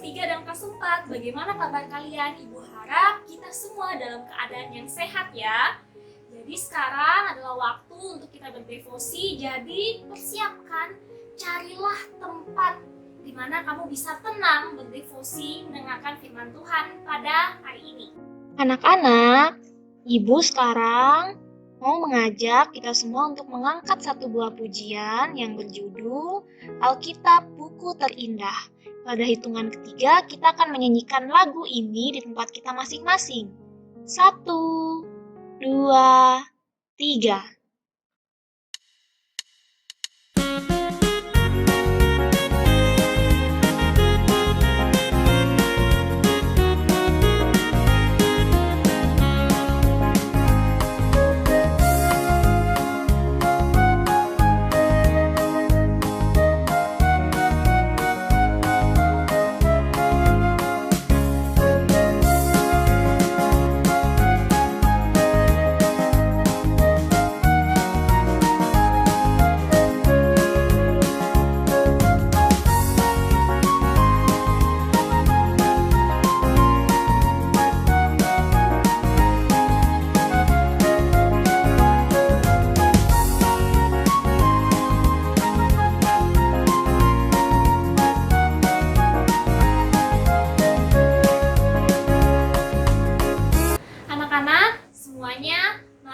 3 dan kelas 4. Bagaimana kabar kalian? Ibu harap kita semua dalam keadaan yang sehat ya. Jadi sekarang adalah waktu untuk kita berdevosi. Jadi persiapkan, carilah tempat di mana kamu bisa tenang berdevosi mendengarkan firman Tuhan pada hari ini. Anak-anak, Ibu sekarang mau mengajak kita semua untuk mengangkat satu buah pujian yang berjudul Alkitab Buku Terindah. Pada hitungan ketiga, kita akan menyanyikan lagu ini di tempat kita masing-masing. 1, 2, 3.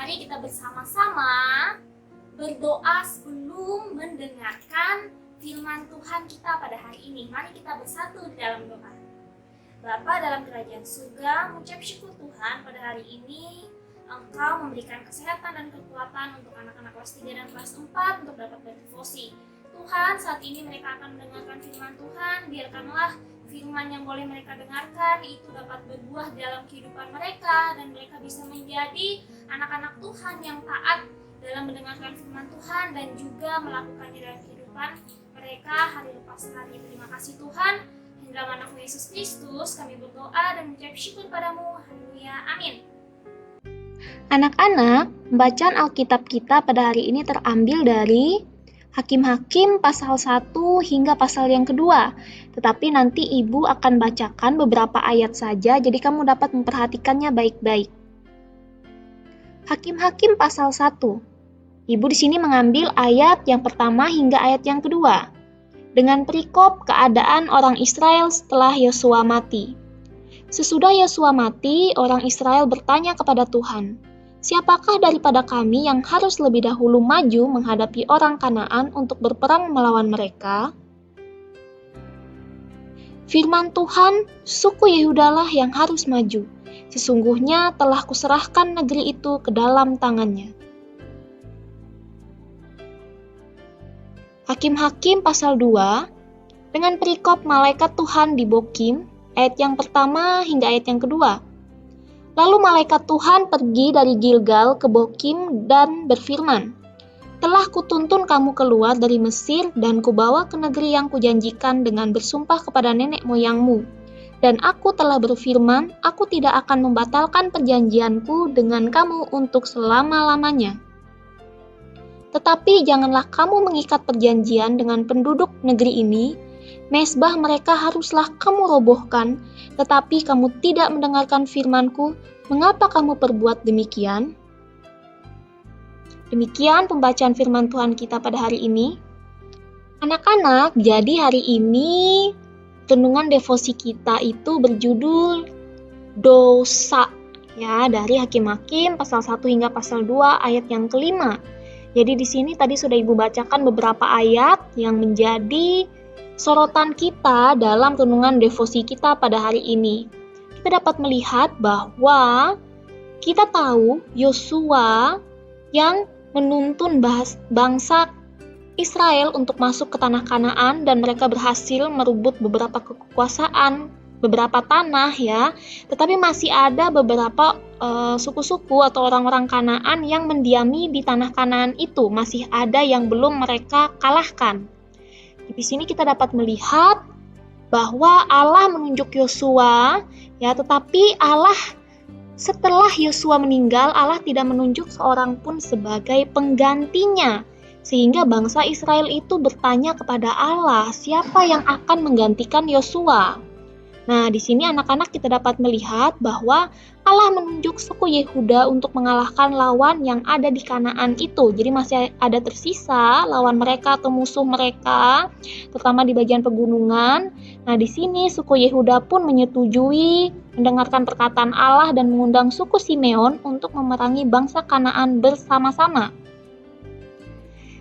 Mari kita bersama-sama berdoa sebelum mendengarkan firman Tuhan kita pada hari ini. Mari kita bersatu di dalam doa. Bapa dalam kerajaan surga, mengucap syukur Tuhan pada hari ini Engkau memberikan kesehatan dan kekuatan untuk anak-anak kelas 3 dan kelas 4 untuk dapat berdevosi. Tuhan, saat ini mereka akan mendengarkan firman Tuhan. Biarkanlah firman yang boleh mereka dengarkan itu dapat berbuah dalam kehidupan mereka dan mereka bisa menjadi anak-anak Tuhan yang taat dalam mendengarkan firman Tuhan dan juga melakukannya dalam kehidupan mereka hari lepas hari. Terima kasih Tuhan. Di dalam nama Yesus Kristus kami berdoa dan mengucap syukur padamu. Haleluya. Amin. Anak-anak, bacaan Alkitab kita pada hari ini terambil dari Hakim-Hakim pasal 1 hingga pasal yang kedua. Tetapi nanti Ibu akan bacakan beberapa ayat saja, jadi kamu dapat memperhatikannya baik-baik. Hakim-Hakim pasal 1. Ibu di sini mengambil ayat yang pertama hingga ayat yang kedua. Dengan perikop keadaan orang Israel setelah Yosua mati. Sesudah Yosua mati, orang Israel bertanya kepada Tuhan, "Siapakah daripada kami yang harus lebih dahulu maju menghadapi orang Kanaan untuk berperang melawan mereka?" Firman Tuhan, suku Yehudalah yang harus maju. Sesungguhnya telah kuserahkan negeri itu ke dalam tangannya. Hakim-Hakim pasal 2, dengan perikop malaikat Tuhan di Bokim, ayat yang pertama hingga ayat yang kedua. Lalu malaikat Tuhan pergi dari Gilgal ke Bokim dan berfirman, "Telah kutuntun kamu keluar dari Mesir dan kubawa ke negeri yang kujanjikan dengan bersumpah kepada nenek moyangmu. Dan aku telah berfirman, aku tidak akan membatalkan perjanjianku dengan kamu untuk selama-lamanya. Tetapi janganlah kamu mengikat perjanjian dengan penduduk negeri ini. Mezbah mereka haruslah kamu robohkan, tetapi kamu tidak mendengarkan firman-Ku. Mengapa kamu perbuat demikian?" Demikian pembacaan firman Tuhan kita pada hari ini. Anak-anak, jadi hari ini renungan devosi kita itu berjudul dosa, ya, dari Hakim-Hakim pasal 1 hingga pasal 2 ayat yang kelima. Jadi di sini tadi sudah Ibu bacakan beberapa ayat yang menjadi sorotan kita dalam renungan devosi kita pada hari ini. Kita dapat melihat bahwa kita tahu Yosua yang menuntun bangsa Israel untuk masuk ke tanah Kanaan dan mereka berhasil merebut beberapa kekuasaan, beberapa tanah ya. Tetapi masih ada beberapa suku-suku atau orang-orang Kanaan yang mendiami di tanah Kanaan itu, masih ada yang belum mereka kalahkan. Di sini kita dapat melihat bahwa Allah menunjuk Yosua, ya, tetapi Allah setelah Yosua meninggal, Allah tidak menunjuk seorang pun sebagai penggantinya. Sehingga bangsa Israel itu bertanya kepada Allah, siapa yang akan menggantikan Yosua? Nah, di sini anak-anak kita dapat melihat bahwa Allah menunjuk suku Yehuda untuk mengalahkan lawan yang ada di Kanaan itu. Jadi masih ada tersisa lawan mereka atau musuh mereka, terutama di bagian pegunungan. Nah, di sini suku Yehuda pun menyetujui mendengarkan perkataan Allah dan mengundang suku Simeon untuk memerangi bangsa Kanaan bersama-sama.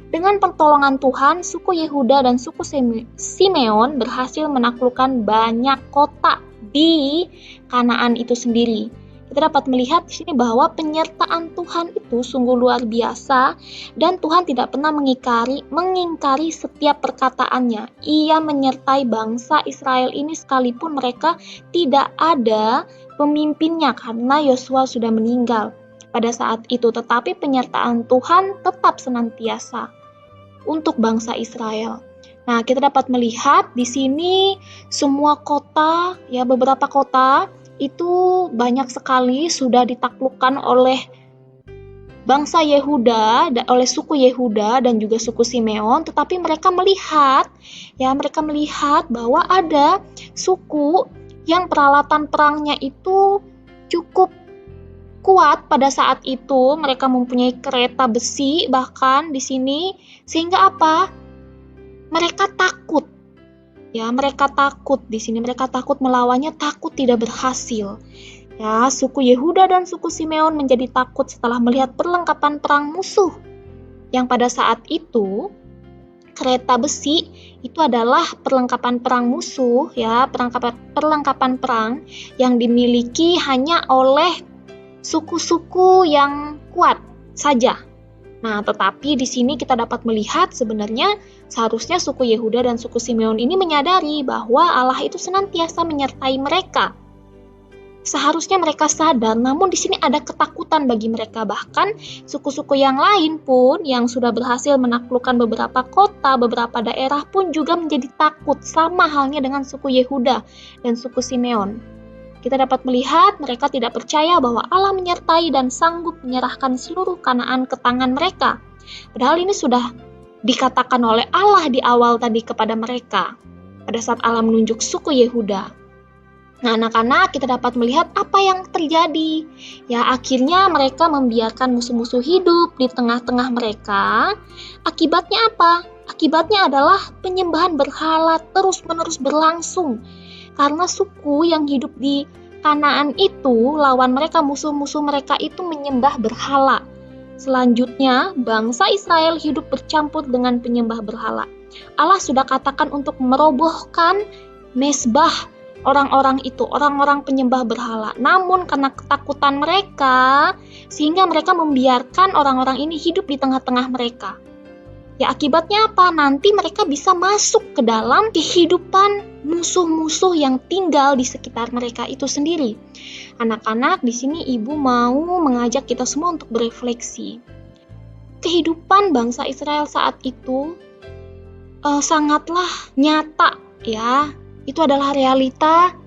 Dengan pertolongan Tuhan, suku Yehuda dan suku Simeon berhasil menaklukkan banyak kota di Kanaan itu sendiri. Kita dapat melihat di sini bahwa penyertaan Tuhan itu sungguh luar biasa dan Tuhan tidak pernah mengingkari setiap perkataannya. Ia menyertai bangsa Israel ini sekalipun mereka tidak ada pemimpinnya karena Yosua sudah meninggal pada saat itu, tetapi penyertaan Tuhan tetap senantiasa untuk bangsa Israel. Nah, kita dapat melihat di sini semua kota, ya beberapa kota itu banyak sekali sudah ditaklukkan oleh bangsa Yehuda, oleh suku Yehuda dan juga suku Simeon, tetapi mereka melihat bahwa ada suku yang peralatan perangnya itu cukup kuat pada saat itu. Mereka mempunyai kereta besi bahkan di sini, sehingga apa? Mereka takut. Ya, mereka takut di sini. Mereka takut melawannya, takut tidak berhasil. Ya, suku Yehuda dan suku Simeon menjadi takut setelah melihat perlengkapan perang musuh. Yang pada saat itu kereta besi itu adalah perlengkapan perang musuh, ya, perlengkapan perang yang dimiliki hanya oleh suku-suku yang kuat saja. Nah, tetapi di sini kita dapat melihat sebenarnya seharusnya suku Yehuda dan suku Simeon ini menyadari bahwa Allah itu senantiasa menyertai mereka. Seharusnya mereka sadar, namun di sini ada ketakutan bagi mereka. Bahkan suku-suku yang lain pun yang sudah berhasil menaklukkan beberapa kota, beberapa daerah pun juga menjadi takut, sama halnya dengan suku Yehuda dan suku Simeon. Kita dapat melihat mereka tidak percaya bahwa Allah menyertai dan sanggup menyerahkan seluruh Kanaan ke tangan mereka. Padahal ini sudah dikatakan oleh Allah di awal tadi kepada mereka pada saat Allah menunjuk suku Yehuda. Nah, anak-anak, kita dapat melihat apa yang terjadi. Ya, akhirnya mereka membiarkan musuh-musuh hidup di tengah-tengah mereka. Akibatnya apa? Akibatnya adalah penyembahan berhala terus-menerus berlangsung. Karena suku yang hidup di Kanaan itu, lawan mereka, musuh-musuh mereka itu menyembah berhala. Selanjutnya, bangsa Israel hidup bercampur dengan penyembah berhala. Allah sudah katakan untuk merobohkan mezbah orang-orang itu, orang-orang penyembah berhala. Namun karena ketakutan mereka, sehingga mereka membiarkan orang-orang ini hidup di tengah-tengah mereka. Ya, akibatnya apa? Nanti mereka bisa masuk ke dalam kehidupan musuh-musuh yang tinggal di sekitar mereka itu sendiri. Anak-anak, di sini ibu mau mengajak kita semua untuk berefleksi. Kehidupan bangsa Israel saat itu sangatlah nyata, ya. Itu adalah realita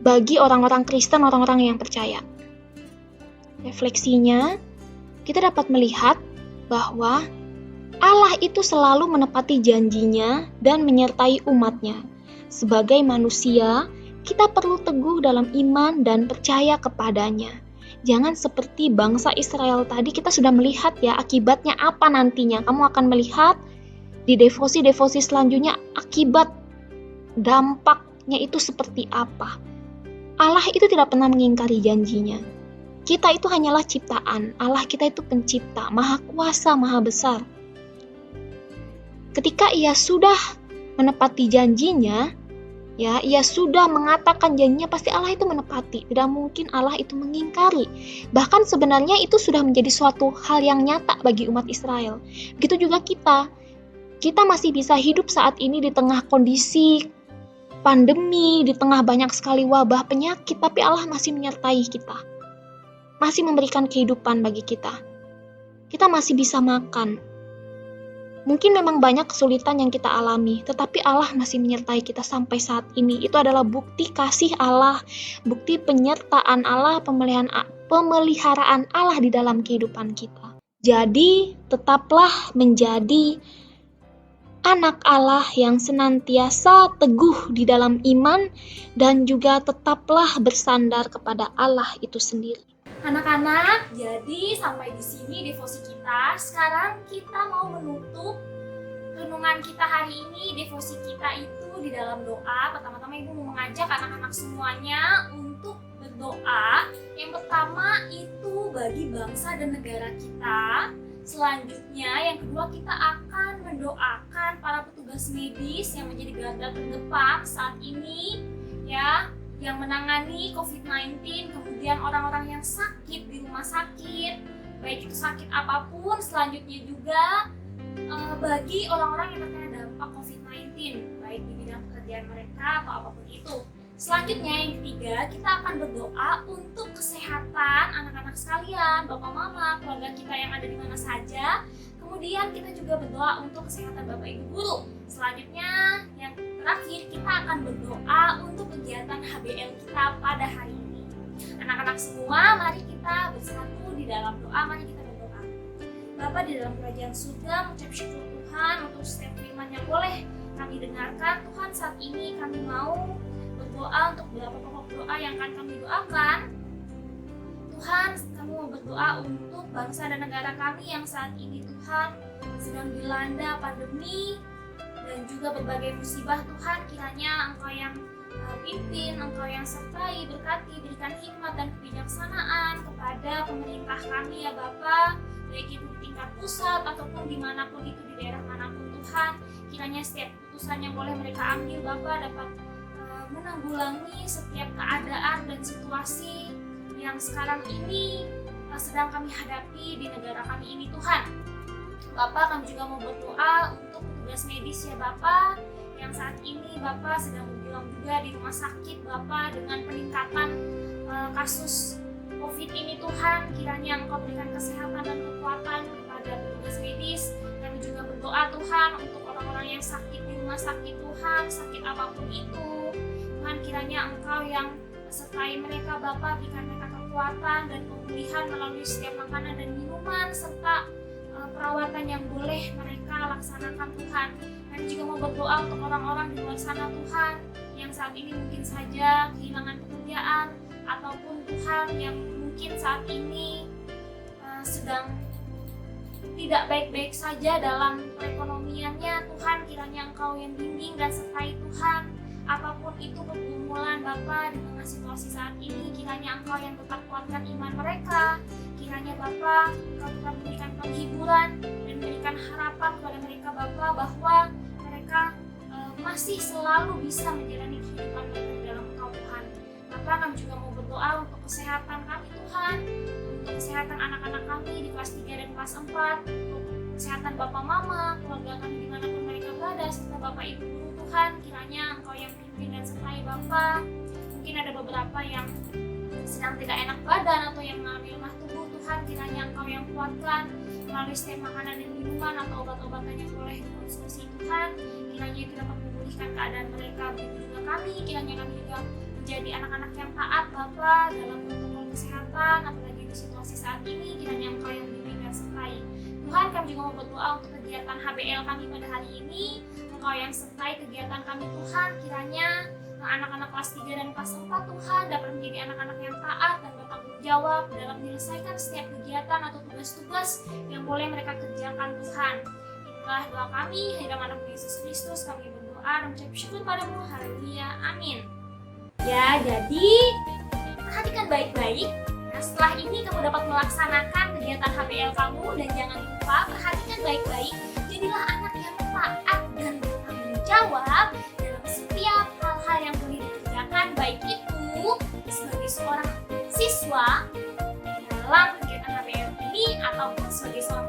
bagi orang-orang Kristen, orang-orang yang percaya. Refleksinya, kita dapat melihat bahwa Allah itu selalu menepati janjinya dan menyertai umatnya. Sebagai manusia, kita perlu teguh dalam iman dan percaya kepadanya. Jangan seperti bangsa Israel tadi, kita sudah melihat ya akibatnya apa nantinya. Kamu akan melihat di devosi-devosi selanjutnya akibat dampaknya itu seperti apa. Allah itu tidak pernah mengingkari janjinya. Kita itu hanyalah ciptaan. Allah kita itu pencipta, maha kuasa, maha besar. Ketika ia sudah menepati janjinya, ya, ia sudah mengatakan janjinya, pasti Allah itu menepati. Tidak mungkin Allah itu mengingkari. Bahkan sebenarnya itu sudah menjadi suatu hal yang nyata bagi umat Israel. Begitu juga kita. Kita masih bisa hidup saat ini di tengah kondisi pandemi, di tengah banyak sekali wabah penyakit, tapi Allah masih menyertai kita. Masih memberikan kehidupan bagi kita. Kita masih bisa makan. Mungkin memang banyak kesulitan yang kita alami, tetapi Allah masih menyertai kita sampai saat ini. Itu adalah bukti kasih Allah, bukti penyertaan Allah, pemeliharaan Allah di dalam kehidupan kita. Jadi, tetaplah menjadi anak Allah yang senantiasa teguh di dalam iman dan juga tetaplah bersandar kepada Allah itu sendiri. Anak-anak, jadi sampai di sini devosi kita. Sekarang kita mau menutup renungan kita hari ini. Devosi kita itu di dalam doa. Pertama-tama Ibu mau mengajak anak-anak semuanya untuk berdoa. Yang pertama itu bagi bangsa dan negara kita. Selanjutnya yang kedua kita akan mendoakan para petugas medis yang menjadi garda terdepan saat ini ya, yang menangani COVID-19, kemudian orang-orang yang sakit di rumah sakit, baik itu sakit apapun. Selanjutnya juga bagi orang-orang yang terkena dampak COVID-19, baik di bidang pekerjaan mereka atau apapun itu. Selanjutnya yang ketiga, kita akan berdoa untuk kesehatan anak-anak sekalian, bapak mama, keluarga kita yang ada di mana saja. Kemudian kita juga berdoa untuk kesehatan bapak ibu guru. Selanjutnya yang terakhir, kita akan berdoa untuk kegiatan HBL kita pada hari ini. Anak-anak semua, mari kita bersatu di dalam doa, mari kita berdoa. Bapa di dalam kerajaan surga, mengucap syukur Tuhan untuk setiap firman yang boleh kami dengarkan. Tuhan, saat ini kami mau berdoa untuk beberapa pokok doa yang akan kami doakan. Tuhan, kami mau berdoa untuk bangsa dan negara kami yang saat ini Tuhan sedang dilanda pandemi dan juga berbagai musibah. Tuhan, kiranya Engkau yang pimpin, Engkau yang sertai, berkati, berikan hikmat dan kebijaksanaan kepada pemerintah kami ya Bapa, baik itu di tingkat pusat ataupun dimanapun itu, di daerah manapun Tuhan. Kiranya setiap keputusan yang boleh mereka ambil Bapa dapat menanggulangi setiap keadaan dan situasi yang sekarang ini sedang kami hadapi di negara kami ini Tuhan. Bapak, kami juga mau berdoa untuk petugas medis ya Bapak, yang saat ini Bapak sedang berjuang juga di rumah sakit Bapak dengan peningkatan kasus COVID ini Tuhan. Kiranya Engkau berikan kesehatan dan kekuatan kepada petugas medis. Kami juga berdoa Tuhan untuk orang-orang yang sakit di rumah sakit Tuhan, sakit apapun itu. Tuhan, kiranya Engkau yang sertai mereka Bapa, berikan mereka kekuatan dan pemulihan melalui setiap makanan dan minuman serta perawatan yang boleh mereka laksanakan Tuhan. Kami juga mau berdoa untuk orang-orang di luar sana Tuhan yang saat ini mungkin saja kehilangan pekerjaan ataupun Tuhan yang mungkin saat ini sedang tidak baik-baik saja dalam perekonomiannya. Tuhan, kiranya Engkau yang bimbing dan sertai Tuhan. Apapun itu pergumulan Bapa di tengah situasi saat ini, kiranya Engkau yang tetap kuatkan iman mereka. Kiranya Bapa, Engkau tetap memberikan penghiburan dan memberikan harapan kepada mereka Bapa, bahwa mereka masih selalu bisa menjalani kehidupan mereka dalam Engkau Tuhan. Bapa, kami juga mau berdoa untuk kesehatan kami Tuhan, untuk kesehatan anak-anak kami di kelas 3 dan kelas 4, untuk kesehatan Bapak Mama, keluarga kami dimanapun mereka berada, serta Bapak Ibu Guru Tuhan. Kiranya Engkau yang pimpin dan sertai Bapa. Mungkin ada beberapa yang sedang tidak enak badan atau yang mengalami lemah tubuh Tuhan, kiranya Engkau yang kuatkan melalui setiap makanan dan minuman atau obat-obatan yang boleh dikonsumsi Tuhan. Kiranya itu dapat memulihkan keadaan mereka. Begitu juga kami, kiranya kami juga menjadi anak-anak yang taat Bapa dalam protokol kesehatan, apalagi di situasi saat ini. Kiranya Engkau yang bimbing dan sertai Tuhan. Kami juga mau berdoa untuk kegiatan HBL kami pada hari ini. Engkau yang sertai kegiatan kami Tuhan. Kiranya anak-anak kelas 3 dan kelas 4 Tuhan dapat menjadi anak-anak yang taat dan bertanggung jawab dalam menyelesaikan setiap kegiatan atau tugas-tugas yang boleh mereka kerjakan Tuhan. Inilah doa kami, di dalam nama Yesus Kristus kami berdoa dan mengucap syukur padamu. Haleluya, amin. Ya, jadi perhatikan baik-baik. Nah, setelah ini kamu dapat melaksanakan kegiatan HBL kamu, dan jangan lupa perhatikan baik-baik. Jadilah anak yang taat dan bertanggung jawab dalam setiap hal-hal yang boleh dikerjakan, baik itu sebagai seorang siswa dalam kegiatan HBL ini ataupun sebagai seorang